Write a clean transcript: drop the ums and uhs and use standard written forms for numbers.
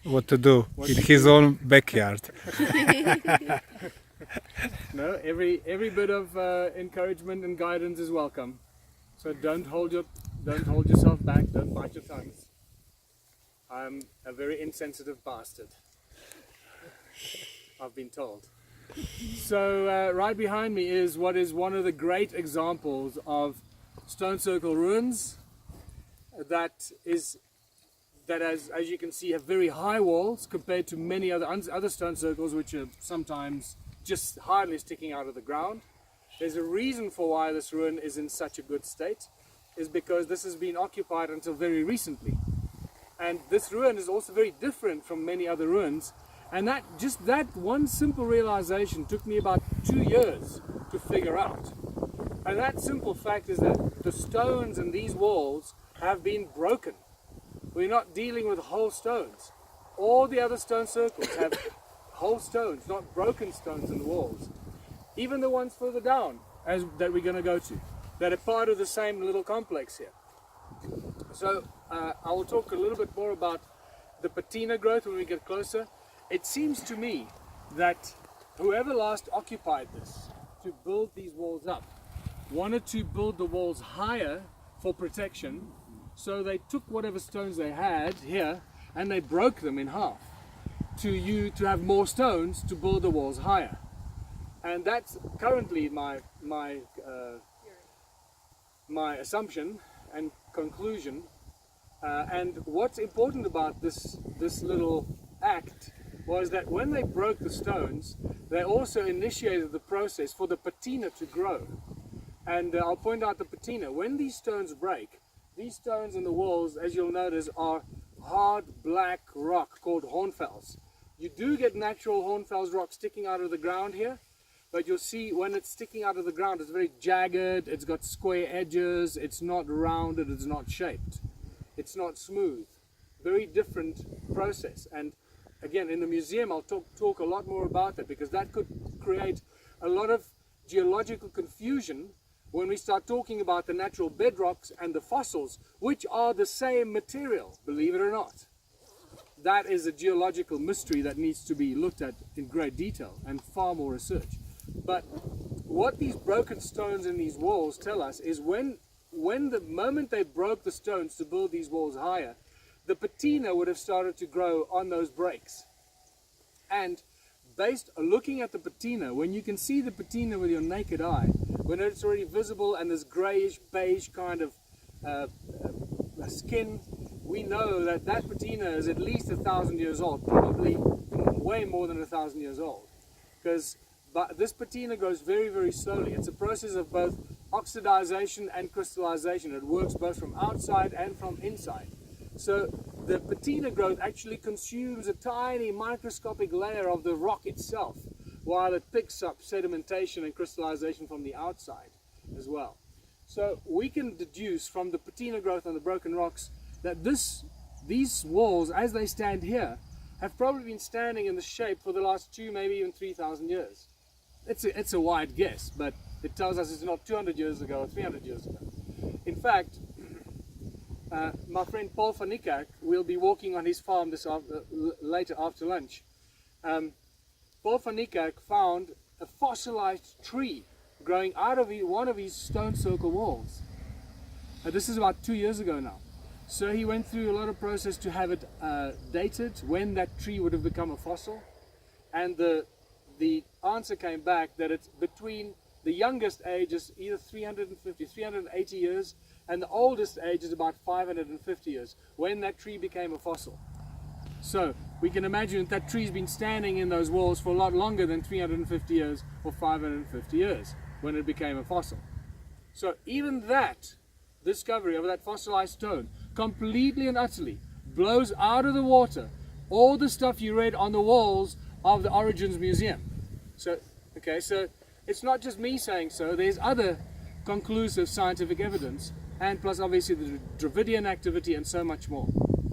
what to do in his own backyard. No, every bit of encouragement and guidance is welcome. So don't hold yourself back. Don't bite your tongues. I'm a very insensitive bastard, I've been told. So right behind me is what is one of the great examples of stone circle ruins that as you can see have very high walls compared to many other stone circles which are sometimes just hardly sticking out of the ground. There's a reason for why this ruin is in such a good state, is because this has been occupied until very recently. And this ruin is also very different from many other ruins, and that one simple realization took me about 2 years to figure out. And that simple fact is that the stones in these walls have been broken. We're not dealing with whole stones. All the other stone circles have whole stones, not broken stones in the walls. Even the ones further down that we're going to go to, that are part of the same little complex here. So I will talk a little bit more about the patina growth when we get closer. It seems to me that whoever last occupied this to build these walls up wanted to build the walls higher for protection, so they took whatever stones they had here and they broke them in half to have more stones to build the walls higher. And that's currently my assumption and conclusion. And what's important about this little act was that when they broke the stones, they also initiated the process for the patina to grow. And I'll point out the patina. When these stones break, these stones in the walls, as you'll notice, are hard black rock called hornfels. You do get natural hornfels rock sticking out of the ground here, but you'll see when it's sticking out of the ground, it's very jagged, it's got square edges, it's not rounded, it's not shaped, it's not smooth. Very different process. And again, in the museum, I'll talk a lot more about that, because that could create a lot of geological confusion when we start talking about the natural bedrocks and the fossils, which are the same material, believe it or not. That is a geological mystery that needs to be looked at in great detail and far more research. But what these broken stones in these walls tell us is when the moment they broke the stones to build these walls higher, the patina would have started to grow on those breaks. And looking at the patina, when you can see the patina with your naked eye, when it's already visible and this grayish beige kind of skin, we know that patina is at least 1,000 years old, probably way more than 1,000 years old, because this patina grows very, very slowly. It's a process of both oxidization and crystallization. It works both from outside and from inside. So the patina growth actually consumes a tiny microscopic layer of the rock itself, while it picks up sedimentation and crystallization from the outside as well. So we can deduce from the patina growth on the broken rocks that these walls, as they stand here, have probably been standing in the shape for the last 2, maybe even 3,000 years. It's a wide guess, but it tells us it's not 200 years ago or 300 years ago. In fact, my friend Paul van Niekerk will be walking on his farm later after lunch. Paul van Niekerk found a fossilized tree growing out of one of his stone circle walls. This is about 2 years ago now. So he went through a lot of process to have it dated, when that tree would have become a fossil. And the answer came back that it's between the youngest age is either 350, 380 years, and the oldest age is about 550 years, when that tree became a fossil. So we can imagine that tree's been standing in those walls for a lot longer than 350 years or 550 years when it became a fossil. So even that discovery of that fossilized stone completely and utterly blows out of the water all the stuff you read on the walls of the Origins Museum. So it's not just me saying so, there's other conclusive scientific evidence, and plus obviously the Dravidian activity and so much more.